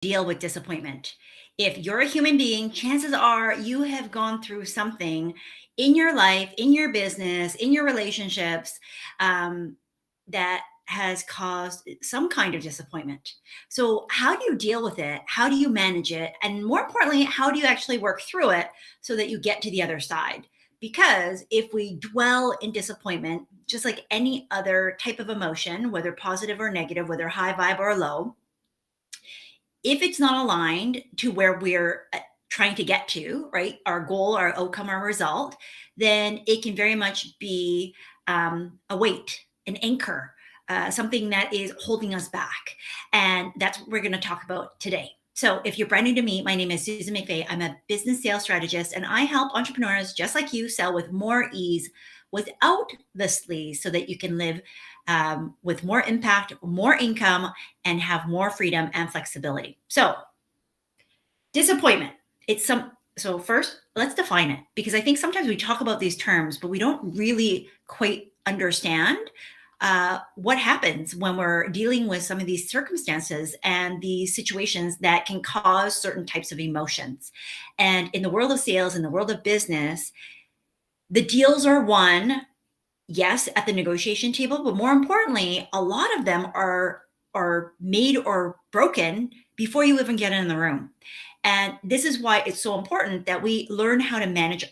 deal with disappointment. If you're a human being, chances are you have gone through something in your life, in your business, in your relationships that has caused some kind of disappointment. So, how do you deal with it? How do you manage it? And more importantly, how do you actually work through it so that you get to the other side? Because if we dwell in disappointment, just like any other type of emotion, whether positive or negative, whether high vibe or low, if it's not aligned to where we're trying to get to, right, our goal, our outcome, our result, then it can very much be a weight, an anchor, something that is holding us back. And that's what we're going to talk about today. So, if you're brand new to me, my name is Susan McVeigh. I'm a business sales strategist, and I help entrepreneurs just like you sell with more ease without the sleaze so that you can live with more impact, more income, and have more freedom and flexibility. So, disappointment. So first, let's define it, because I think sometimes we talk about these terms, but we don't really quite understand what happens when we're dealing with some of these circumstances and these situations that can cause certain types of emotions. And in the world of sales, in the world of business, the deals are won, yes, at the negotiation table, but more importantly, a lot of them are made or broken before you even get in the room. And this is why it's so important that we learn how to manage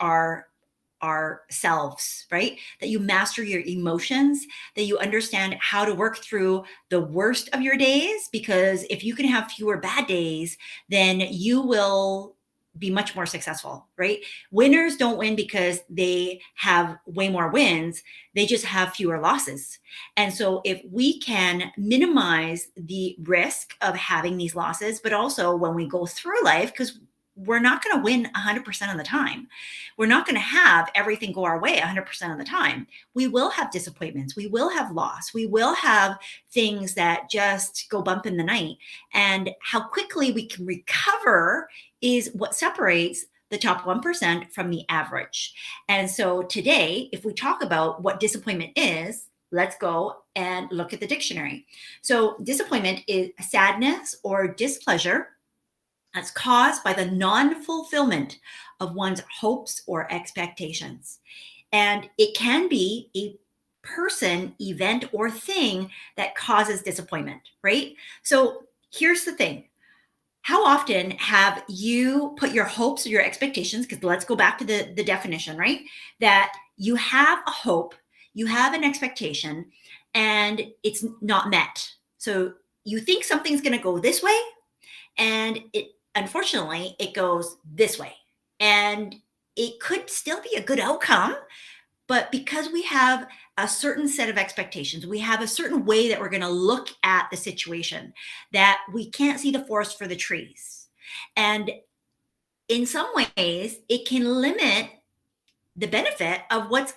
ourselves, right? That you master your emotions, that you understand how to work through the worst of your days, because if you can have fewer bad days, then you will be much more successful, right? Winners don't win because they have way more wins. They just have fewer losses. And so if we can minimize the risk of having these losses, but also when we go through life, because we're not going to win 100% of the time. We're not going to have everything go our way 100% of the time. We will have disappointments. We will have loss. We will have things that just go bump in the night. And how quickly we can recover is what separates the top 1% from the average. And so today, if we talk about what disappointment is, let's go and look at the dictionary. So disappointment is sadness or displeasure that's caused by the non-fulfillment of one's hopes or expectations. And it can be a person, event, or thing that causes disappointment, right? So here's the thing. How often have you put your hopes or your expectations, because let's go back to the definition, right? That you have a hope, you have an expectation, and it's not met. So you think something's going to go this way, and it unfortunately it goes this way. And it could still be a good outcome, but because we have a certain set of expectations, we have a certain way that we're going to look at the situation, that we can't see the forest for the trees. And in some ways, it can limit the benefit of what's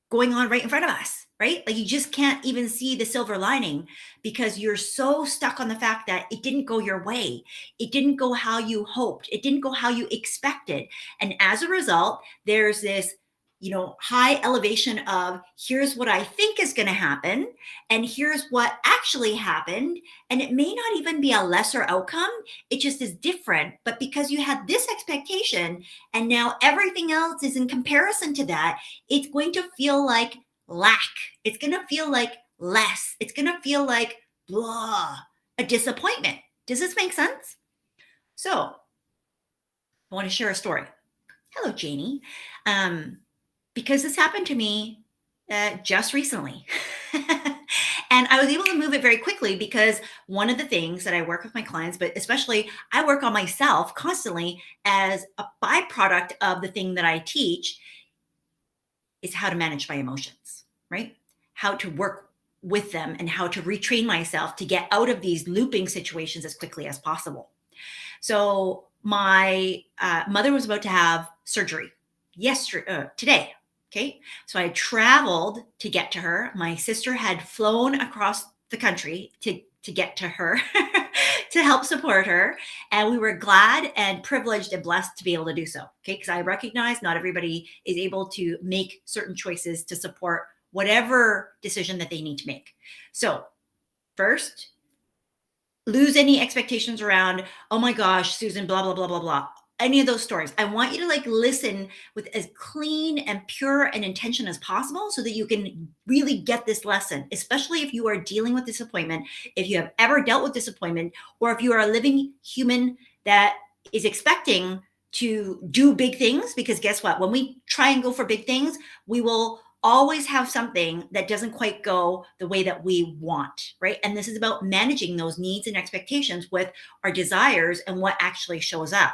going on right in front of us, right? Like you just can't even see the silver lining because you're so stuck on the fact that it didn't go your way. It didn't go how you hoped. It didn't go how you expected. And as a result, there's this high elevation of here's what I think is going to happen, and here's what actually happened. And it may not even be a lesser outcome. It just is different. But because you had this expectation and now everything else is in comparison to that, it's going to feel like lack. It's going to feel like less. It's going to feel like blah, a disappointment. Does this make sense? So I want to share a story. Hello, Janie. Because this happened to me just recently. And I was able to move it very quickly because one of the things that I work with my clients, but especially I work on myself constantly as a byproduct of the thing that I teach, is how to manage my emotions, right? How to work with them and how to retrain myself to get out of these looping situations as quickly as possible. So my mother was about to have surgery today. Okay. So I traveled to get to her. My sister had flown across the country to get to her to help support her. And we were glad and privileged and blessed to be able to do so. Okay. Because I recognize not everybody is able to make certain choices to support whatever decision that they need to make. So first, lose any expectations around, oh my gosh, Susan, blah, blah, blah, blah, blah. Any of those stories. I want you to like listen with as clean and pure an intention as possible so that you can really get this lesson, especially if you are dealing with disappointment, if you have ever dealt with disappointment, or if you are a living human that is expecting to do big things. Because guess what? When we try and go for big things, we will always have something that doesn't quite go the way that we want, right? And this is about managing those needs and expectations with our desires and what actually shows up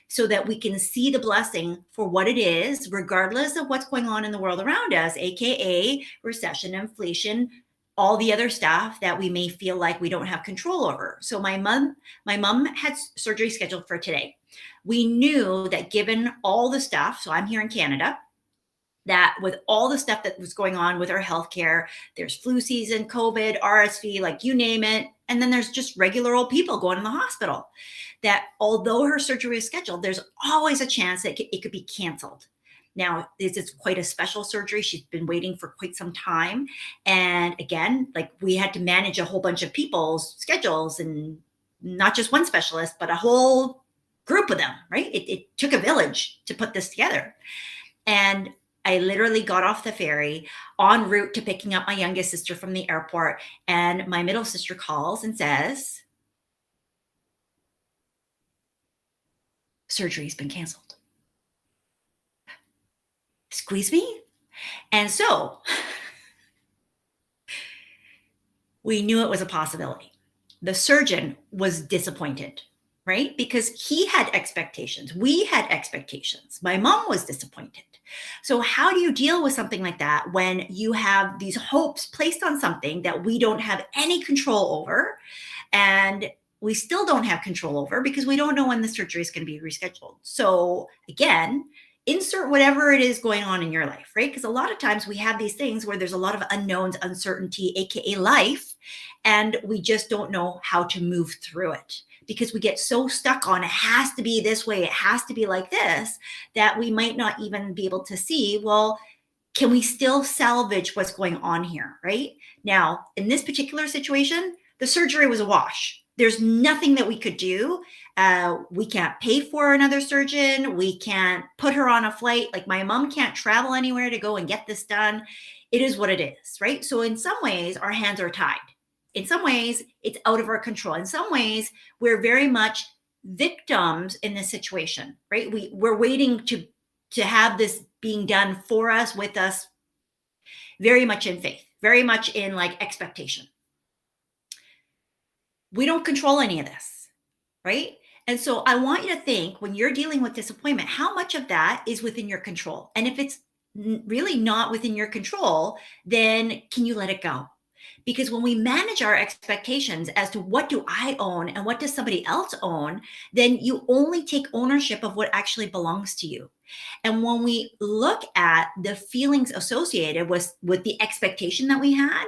so that we can see the blessing for what it is, regardless of what's going on in the world around us, AKA recession, inflation, all the other stuff that we may feel like we don't have control over. So my mom had surgery scheduled for today. We knew that given all the stuff, so I'm here in Canada, that with all the stuff that was going on with our healthcare, there's flu season, COVID, RSV, like you name it. And then there's just regular old people going in the hospital. That although her surgery is scheduled, there's always a chance that it could be canceled. Now, this is quite a special surgery. She's been waiting for quite some time. And again, like we had to manage a whole bunch of people's schedules and not just one specialist, but a whole group of them, right? It took a village to put this together. And I literally got off the ferry en route to picking up my youngest sister from the airport. And my middle sister calls and says, surgery's been canceled. Squeeze me. And so we knew it was a possibility. The surgeon was disappointed, right? Because he had expectations. We had expectations. My mom was disappointed. So, how do you deal with something like that when you have these hopes placed on something that we don't have any control over? And we still don't have control over because we don't know when the surgery is going to be rescheduled. So, again, insert whatever it is going on in your life, right? Because a lot of times we have these things where there's a lot of unknowns, uncertainty, AKA life, and we just don't know how to move through it because we get so stuck on it has to be this way, it has to be like this, that we might not even be able to see, well, can we still salvage what's going on here, right? Now, in this particular situation, the surgery was a wash. There's nothing that we could do. We can't pay for another surgeon. We can't put her on a flight. Like my mom can't travel anywhere to go and get this done. It is what it is, right? So in some ways, our hands are tied. In some ways, it's out of our control. In some ways, we're very much victims in this situation, right? We're waiting to have this being done for us, with us, very much in faith, very much in like expectation. We don't control any of this, right? And so I want you to think when you're dealing with disappointment, how much of that is within your control? And if it's really not within your control, then can you let it go? Because when we manage our expectations as to what do I own and what does somebody else own, then you only take ownership of what actually belongs to you. And when we look at the feelings associated with the expectation that we had,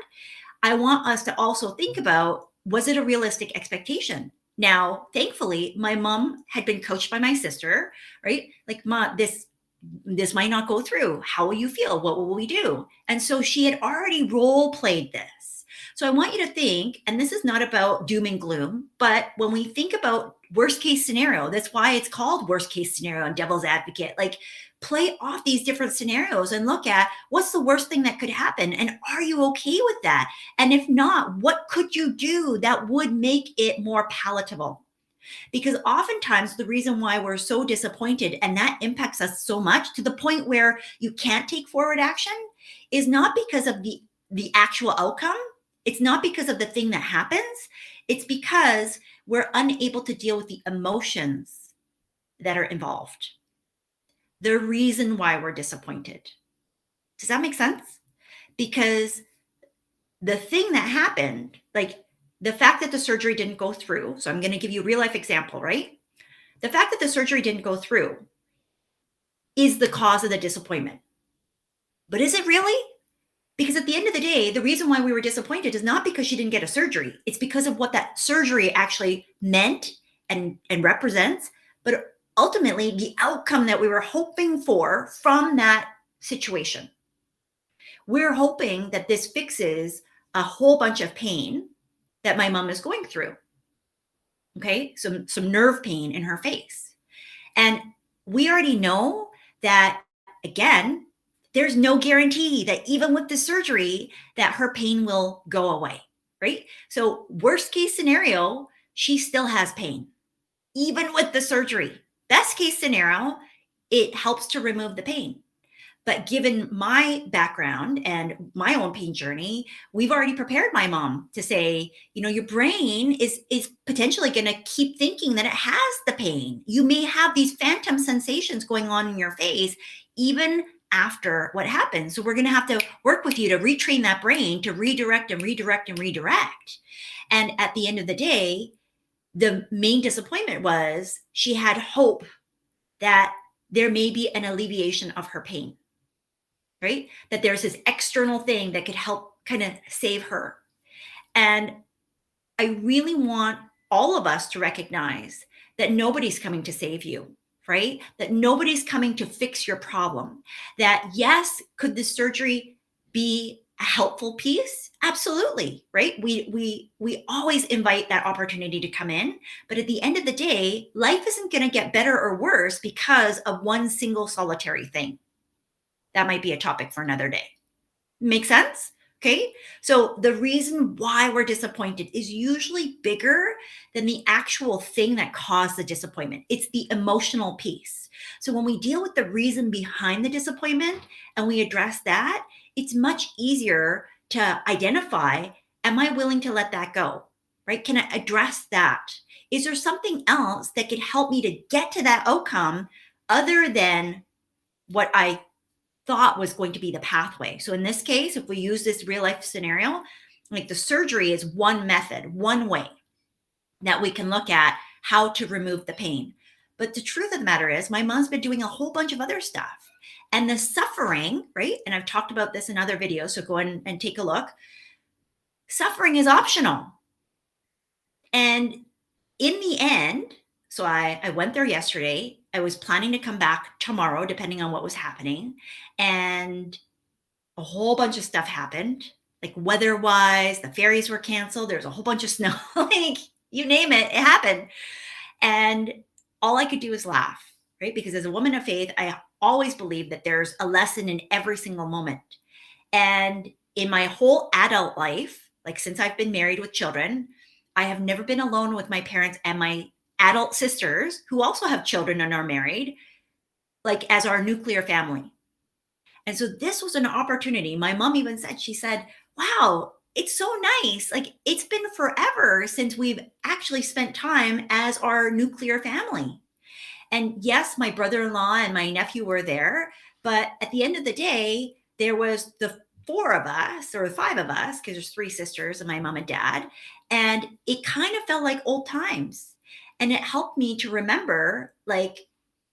I want us to also think about, was it a realistic expectation? Now, thankfully, my mom had been coached by my sister, right? Like, Ma, this might not go through. How will you feel? What will we do? And so she had already role played this. So I want you to think, and this is not about doom and gloom, but when we think about worst case scenario, that's why it's called worst case scenario and devil's advocate. Like, play off these different scenarios and look at what's the worst thing that could happen. And are you okay with that? And if not, what could you do that would make it more palatable? Because oftentimes the reason why we're so disappointed and that impacts us so much to the point where you can't take forward action is not because of the actual outcome. It's not because of the thing that happens. It's because we're unable to deal with the emotions that are involved. The reason why we're disappointed. Does that make sense? Because the thing that happened, like the fact that the surgery didn't go through, so I'm going to give you a real life example, right? The fact that the surgery didn't go through is the cause of the disappointment. But is it really? Because at the end of the day, the reason why we were disappointed is not because she didn't get a surgery. It's because of what that surgery actually meant and represents, but ultimately the outcome that we were hoping for from that situation. We're hoping that this fixes a whole bunch of pain that my mom is going through. Okay. Some nerve pain in her face. And we already know that, again, there's no guarantee that even with the surgery that her pain will go away, right? So worst case scenario, she still has pain, even with the surgery. Best case scenario, it helps to remove the pain. But given my background and my own pain journey, we've already prepared my mom to say, your brain is potentially going to keep thinking that it has the pain. You may have these phantom sensations going on in your face even after what happened. So we're going to have to work with you to retrain that brain to redirect and redirect and redirect. And at the end of the day, the main disappointment was she had hope that there may be an alleviation of her pain, right? That there's this external thing that could help kind of save her. And I really want all of us to recognize that nobody's coming to save you, right? That nobody's coming to fix your problem. That yes, could the surgery be a helpful piece? Absolutely, right? We always invite that opportunity to come in, but at the end of the day, life isn't going to get better or worse because of one single solitary thing. That might be a topic for another day. Make sense? Okay. So the reason why we're disappointed is usually bigger than the actual thing that caused the disappointment. It's the emotional piece. So when we deal with the reason behind the disappointment and we address that, it's much easier to identify, am I willing to let that go? Right? Can I address that? Is there something else that could help me to get to that outcome other than what I thought was going to be the pathway? So in this case, if we use this real life scenario, like the surgery is one method, one way that we can look at how to remove the pain. But the truth of the matter is, my mom's been doing a whole bunch of other stuff. And the suffering, right? And I've talked about this in other videos, so go in and take a look. Suffering is optional. And in the end, so I went there yesterday. I was planning to come back tomorrow, depending on what was happening. And a whole bunch of stuff happened, like weather-wise, the ferries were canceled. There's a whole bunch of snow, like you name it, it happened. And all I could do was laugh, right? Because as a woman of faith, I always believe that there's a lesson in every single moment. And in my whole adult life, like since I've been married with children, I have never been alone with my parents and my adult sisters who also have children and are married, like as our nuclear family. And so this was an opportunity. My mom even said, she said, wow, it's so nice. Like it's been forever since we've actually spent time as our nuclear family. And yes, my brother-in-law and my nephew were there, but at the end of the day, there was the four of us or five of us, because there's three sisters and my mom and dad. And it kind of felt like old times. And it helped me to remember like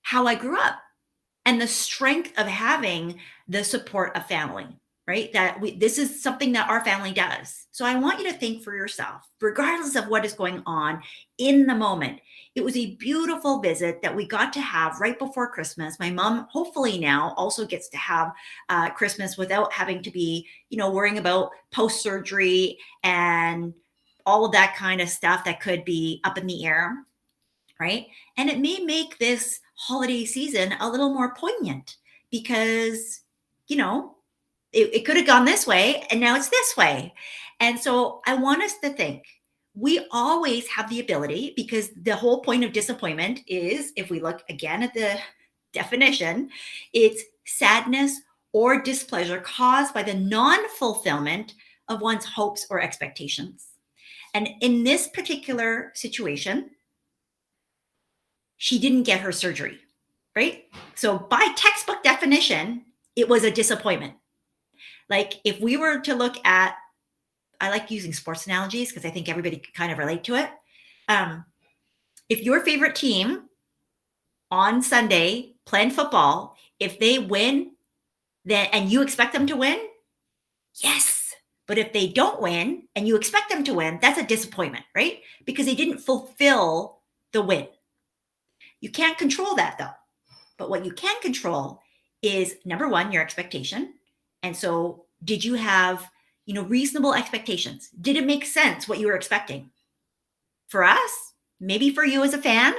how I grew up and the strength of having the support of family, right? This is something that our family does. So I want you to think for yourself, regardless of what is going on in the moment. It was a beautiful visit that we got to have right before Christmas. My mom, hopefully now, also gets to have Christmas without having to be, worrying about post-surgery and all of that kind of stuff that could be up in the air, right? And it may make this holiday season a little more poignant because, it could have gone this way and now it's this way. And so I want us to think we always have the ability, because the whole point of disappointment is, if we look again at the definition, it's sadness or displeasure caused by the non-fulfillment of one's hopes or expectations. And in this particular situation, she didn't get her surgery, right? So by textbook definition, it was a disappointment. Like if we were to look at, I like using sports analogies because I think everybody can kind of relate to it. If your favorite team on Sunday playing football, if they win, then and you expect them to win, yes. But if they don't win and you expect them to win, that's a disappointment, right? Because they didn't fulfill the win. You can't control that though. But what you can control is, number one, your expectation. And so did you have, reasonable expectations? Did it make sense what you were expecting? For us, Maybe for you as a fan,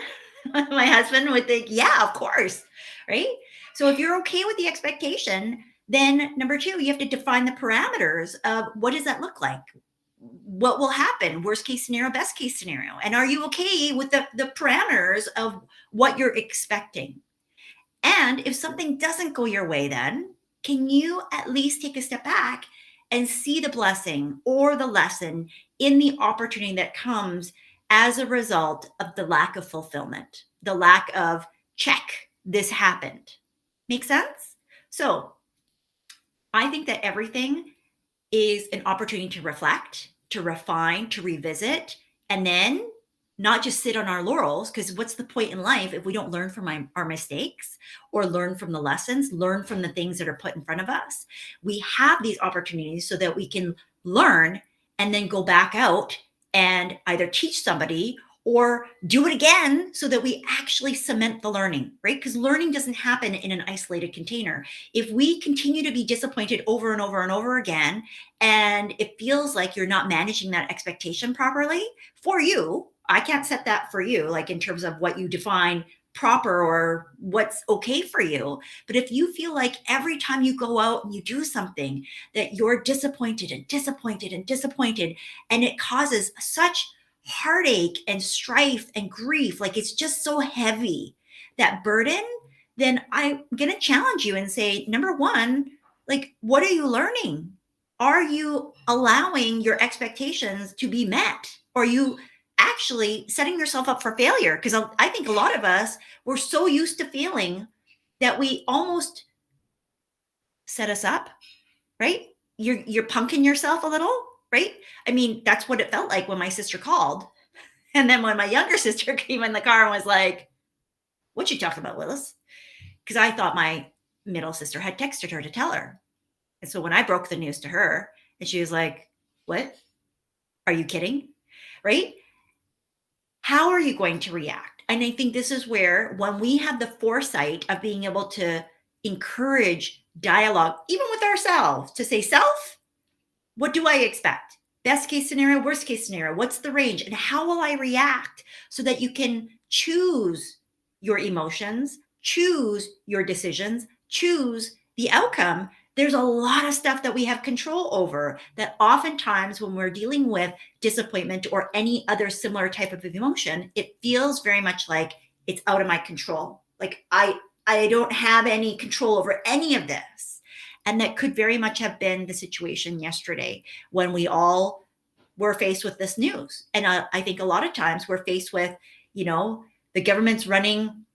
my husband would think, yeah, of course, right? So if you're okay with the expectation, then number two, you have to define the parameters of what does that look like? What will happen? Worst case scenario, best case scenario. And are you okay with the parameters of what you're expecting? And if something doesn't go your way, then can you at least take a step back and see the blessing or the lesson in the opportunity that comes as a result of the lack of fulfillment, the lack of check, this happened? Make sense? So I think that everything is an opportunity to reflect, to refine, to revisit, and then not just sit on our laurels. Because what's the point in life if we don't learn from our mistakes or learn from the lessons, learn from the things that are put in front of us? We have these opportunities so that we can learn and then go back out and either teach somebody or do it again so that we actually cement the learning, right? Because learning doesn't happen in an isolated container. If we continue to be disappointed over and over and over again, and it feels like you're not managing that expectation properly for you, I can't set that for you, like in terms of what you define proper or what's okay for you. But if you feel like every time you go out and you do something that you're disappointed and disappointed and disappointed, and it causes such heartache and strife and grief, like it's just so heavy, that burden, then I'm going to challenge you and say, number one, like, what are you learning? Are you allowing your expectations to be met? Or are you actually setting yourself up for failure? Because I think a lot of us, we're so used to failing that we almost set us up, right? You're punking yourself a little, right? I mean, that's what it felt like when my sister called. And then when my younger sister came in the car and was like, what you talking about, Willis? Because I thought my middle sister had texted her to tell her. And so when I broke the news to her, and she was like, what? Are you kidding? Right? How are you going to react? And I think this is where, when we have the foresight of being able to encourage dialogue, even with ourselves, to say, self, what do I expect? Best case scenario, worst case scenario, what's the range? And how will I react? So that you can choose your emotions, choose your decisions, choose the outcome. There's a lot of stuff that we have control over that oftentimes when we're dealing with disappointment or any other similar type of emotion, it feels very much like it's out of my control. Like I don't have any control over any of this. And that could very much have been the situation yesterday when we all were faced with this news. And I think a lot of times we're faced with, the government's running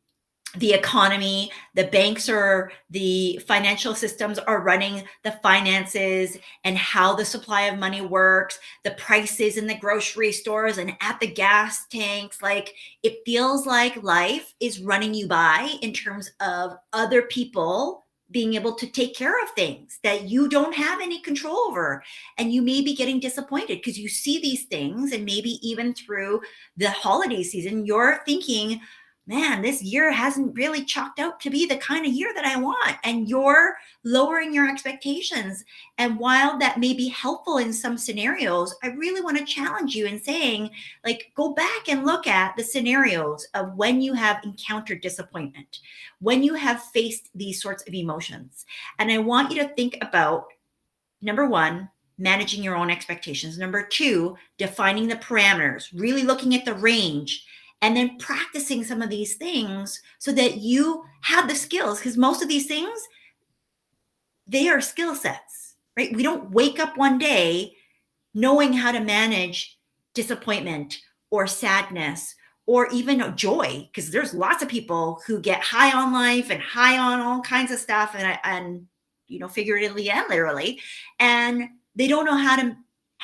the economy, the banks or the financial systems are running the finances and how the supply of money works, the prices in the grocery stores and at the gas tanks. Like, it feels like life is running you by in terms of other people being able to take care of things that you don't have any control over. And you may be getting disappointed because you see these things, and maybe even through the holiday season, you're thinking, man, this year hasn't really chalked out to be the kind of year that I want. And you're lowering your expectations. And while that may be helpful in some scenarios, I really want to challenge you in saying, like, go back and look at the scenarios of when you have encountered disappointment, when you have faced these sorts of emotions. And I want you to think about, number one, managing your own expectations. Number two, defining the parameters, really looking at the range, and then practicing some of these things so that you have the skills. Because most of these things, they are skill sets, right? We don't wake up one day knowing how to manage disappointment or sadness or even joy, because there's lots of people who get high on life and high on all kinds of stuff, and figuratively and literally, and they don't know how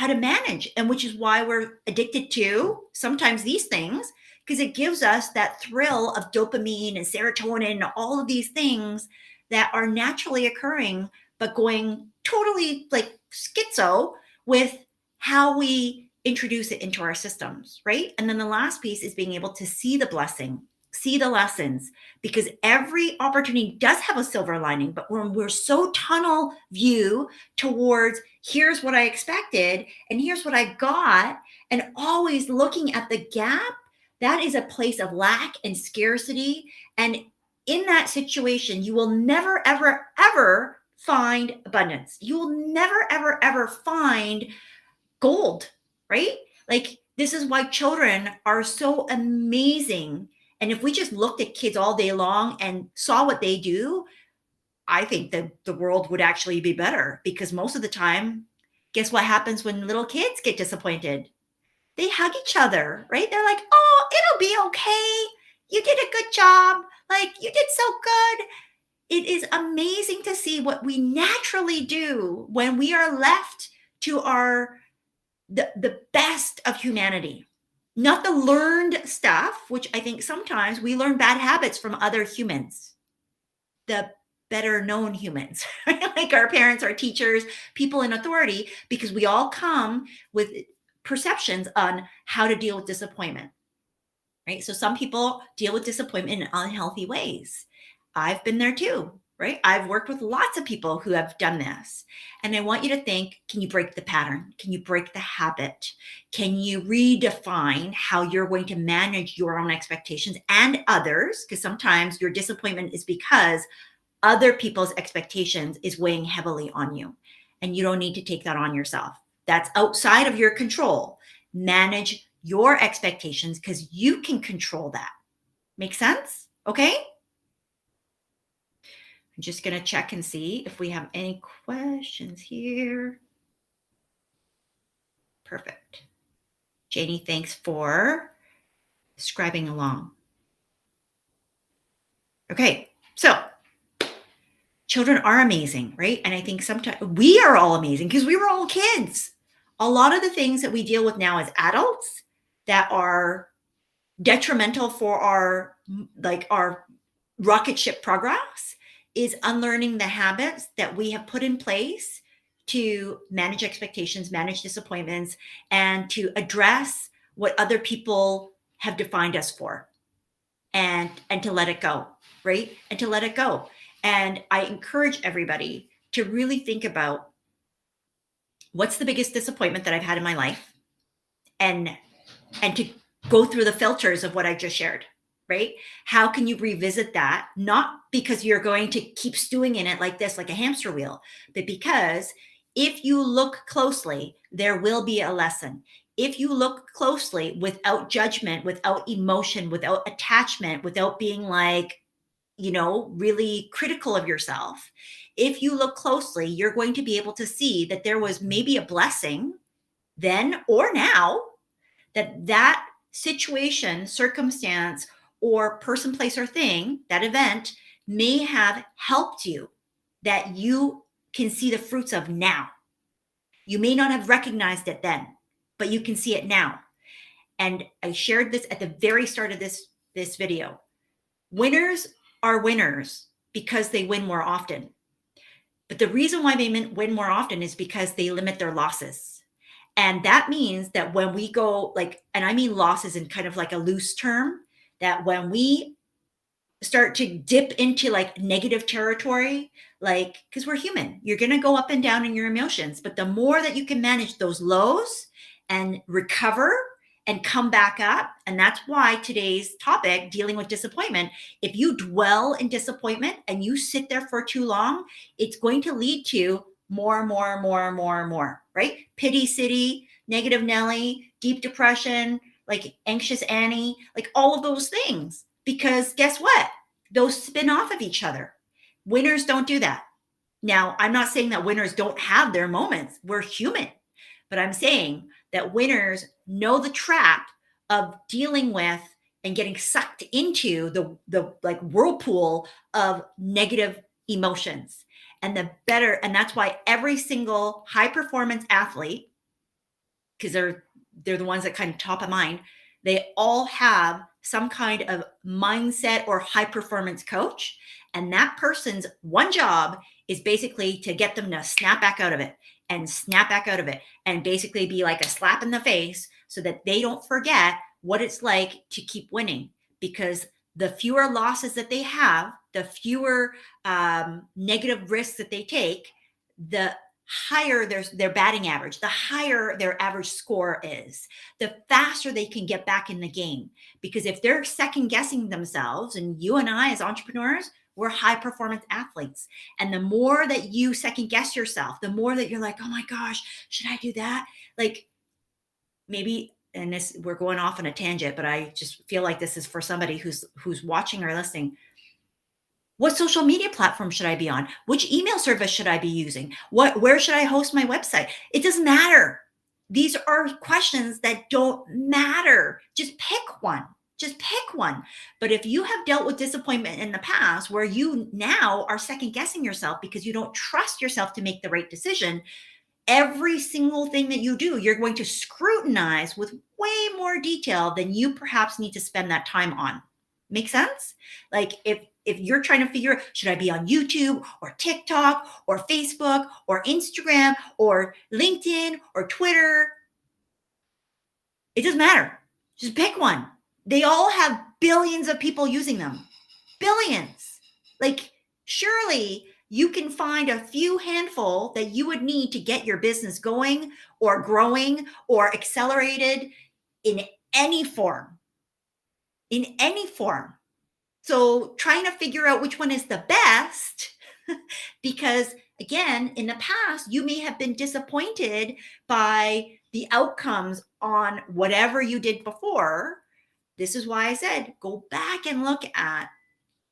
to manage. And which is why we're addicted to sometimes these things, because it gives us that thrill of dopamine and serotonin and all of these things that are naturally occurring, but going totally like schizo with how we introduce it into our systems, right? And then the last piece is being able to see the blessing, see the lessons, because every opportunity does have a silver lining. But when we're so tunnel view towards here's what I expected and here's what I got, and always looking at the gap, That is a place of lack and scarcity. And in that situation, you will never, ever, ever find abundance. You will never, ever, ever find gold, right? Like, this is why children are so amazing. And if we just looked at kids all day long and saw what they do, I think that the world would actually be better, because most of the time, guess what happens when little kids get disappointed? They hug each other, right? They're like, "Oh, it'll be okay. You did a good job. Like, you did so good." It is amazing to see what we naturally do when we are left to our the best of humanity. Not the learned stuff, which I think sometimes we learn bad habits from other humans. The better known humans, right? Like our parents, our teachers, people in authority, because we all come with perceptions on how to deal with disappointment, right? So some people deal with disappointment in unhealthy ways. I've been there too, right? I've worked with lots of people who have done this. And I want you to think, can you break the pattern? Can you break the habit? Can you redefine how you're going to manage your own expectations and others? Because sometimes your disappointment is because other people's expectations is weighing heavily on you, and you don't need to take that on yourself. That's outside of your control. Manage your expectations because you can control that. Make sense? Okay. I'm just going to check and see if we have any questions here. Perfect. Janie, thanks for scribing along. Okay, so children are amazing, right? And I think sometimes we are all amazing because we were all kids. A lot of the things that we deal with now as adults that are detrimental for our rocket ship progress is unlearning the habits that we have put in place to manage expectations, manage disappointments, and to address what other people have defined us for, and to let it go, right? And to let it go. And I encourage everybody to really think about what's the biggest disappointment that I've had in my life, and to go through the filters of what I just shared, right? How can you revisit that? Not because you're going to keep stewing in it like this, like a hamster wheel, but because if you look closely, there will be a lesson. If you look closely without judgment, without emotion, without attachment, without being like, really critical of yourself, if you look closely, you're going to be able to see that there was maybe a blessing then or now, that situation, circumstance, or person, place, or thing, that event may have helped you, that you can see the fruits of now. You may not have recognized it then, but you can see it now. And I shared this at the very start of this video. Winners are winners because they win more often. But the reason why they win more often is because they limit their losses. And that means that when we go and I mean losses in kind of like a loose term, that when we start to dip into like negative territory, because we're human, you're going to go up and down in your emotions. But the more that you can manage those lows and recover and come back up. And that's why today's topic, dealing with disappointment, if you dwell in disappointment and you sit there for too long, it's going to lead to more, right? Pity city, negative Nelly, deep depression, like anxious Annie, like all of those things. Because guess what? Those spin off of each other. Winners don't do that. Now, I'm not saying that winners don't have their moments. We're human. But I'm saying that winners know the trap of dealing with and getting sucked into the like whirlpool of negative emotions. And that's why every single high performance athlete, because they're the ones that kind of top of mind, they all have some kind of mindset or high performance coach. And that person's one job is basically to get them to snap back out of it and basically be like a slap in the face so that they don't forget what it's like to keep winning. Because the fewer losses that they have, the fewer negative risks that they take, the higher their batting average, the higher their average score is, the faster they can get back in the game. Because if they're second guessing themselves, and you and I as entrepreneurs, we're high performance athletes. And the more that you second guess yourself, the more that you're like, oh my gosh, should I do that? Like maybe, and this, we're going off on a tangent, but I just feel like this is for somebody who's watching or listening. What social media platform should I be on? Which email service should I be using? Where should I host my website? It doesn't matter. These are questions that don't matter. Just pick one. Just pick one. But if you have dealt with disappointment in the past where you now are second guessing yourself because you don't trust yourself to make the right decision, every single thing that you do, you're going to scrutinize with way more detail than you perhaps need to spend that time on. Make sense? Like if you're trying to figure, should I be on YouTube or TikTok or Facebook or Instagram or LinkedIn or Twitter? It doesn't matter. Just pick one. They all have billions of people using them. Billions. Like, surely you can find a few handful that you would need to get your business going or growing or accelerated in any form. In any form. So trying to figure out which one is the best, because again, in the past, you may have been disappointed by the outcomes on whatever you did before. This is why I said, go back and look at,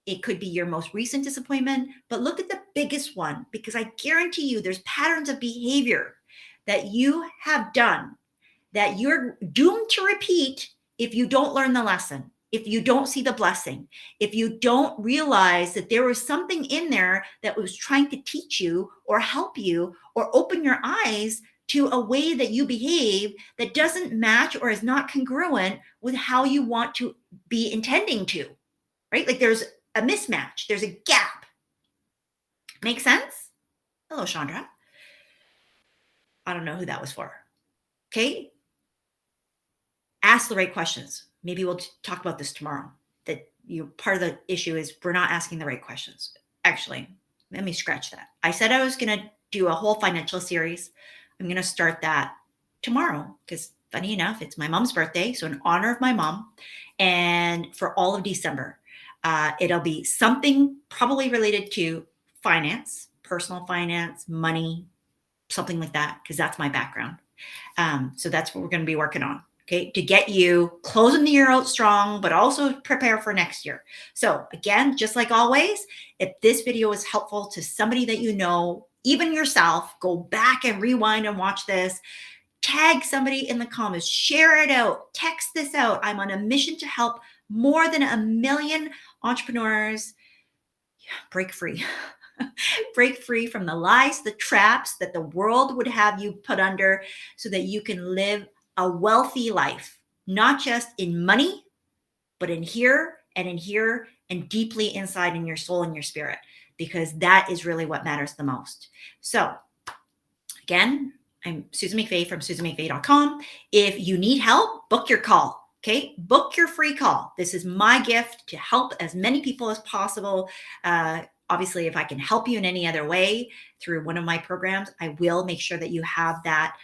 it could be your most recent disappointment, but look at the biggest one, because I guarantee you there's patterns of behavior that you have done that you're doomed to repeat if you don't learn the lesson, if you don't see the blessing, if you don't realize that there was something in there that was trying to teach you or help you or open your eyes to a way that you behave that doesn't match or is not congruent with how you want to be intending to, right? Like there's a mismatch, there's a gap. Make sense? Hello, Chandra. I don't know who that was for. Okay. Ask the right questions. Maybe we'll talk about this tomorrow. That part of the issue is we're not asking the right questions. Actually, let me scratch that. I said I was going to do a whole financial series. I'm going to start that tomorrow because funny enough, it's my mom's birthday. So in honor of my mom, and for all of December, it'll be something probably related to finance, personal finance, money, something like that, because that's my background. So that's what we're going to be working on. Okay, to get you closing the year out strong, but also prepare for next year. So again, just like always, if this video is helpful to somebody that you know, even yourself, go back and rewind and watch this. Tag somebody in the comments, share it out, text this out. I'm on a mission to help more than 1 million entrepreneurs break free. Break free from the lies, the traps that the world would have you put under so that you can live a wealthy life, not just in money, but in here and deeply inside in your soul and your spirit, because that is really what matters the most. So again, I'm Susan McVey from SusanMcVey.com. If you need help, book your call. Okay, book your free call. This is my gift to help as many people as possible. Obviously, if I can help you in any other way through one of my programs, I will make sure that you have that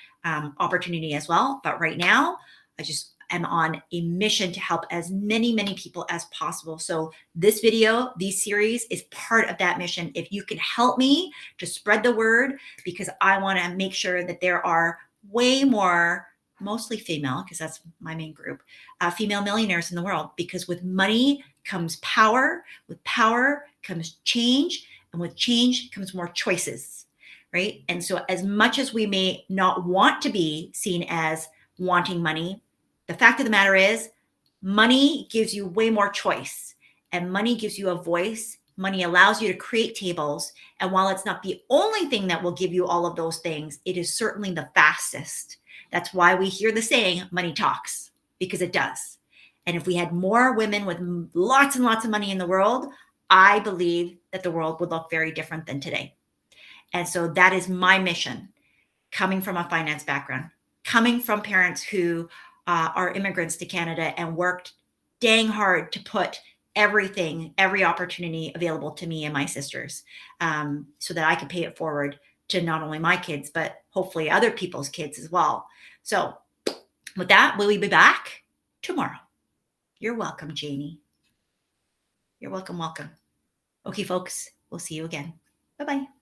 opportunity as well. But right now, I just am on a mission to help as many people as possible. So this video, this series is part of that mission. If you can help me to spread the word, because I want to make sure that there are way more, mostly female, because that's my main group, female millionaires in the world, because with money comes power, with power comes change, and with change comes more choices, right? And so as much as we may not want to be seen as wanting money, the fact of the matter is money gives you way more choice, and money gives you a voice. Money allows you to create tables. And while it's not the only thing that will give you all of those things, it is certainly the fastest. That's why we hear the saying, money talks, because it does. And if we had more women with lots and lots of money in the world, I believe that the world would look very different than today. And so that is my mission, coming from a finance background, coming from parents who are immigrants to Canada and worked dang hard to put everything, every opportunity available to me and my sisters, so that I could pay it forward to not only my kids, but hopefully other people's kids as well. So with that, will we be back tomorrow? You're welcome, Janie. You're welcome, welcome. Okay, folks, we'll see you again. Bye-bye.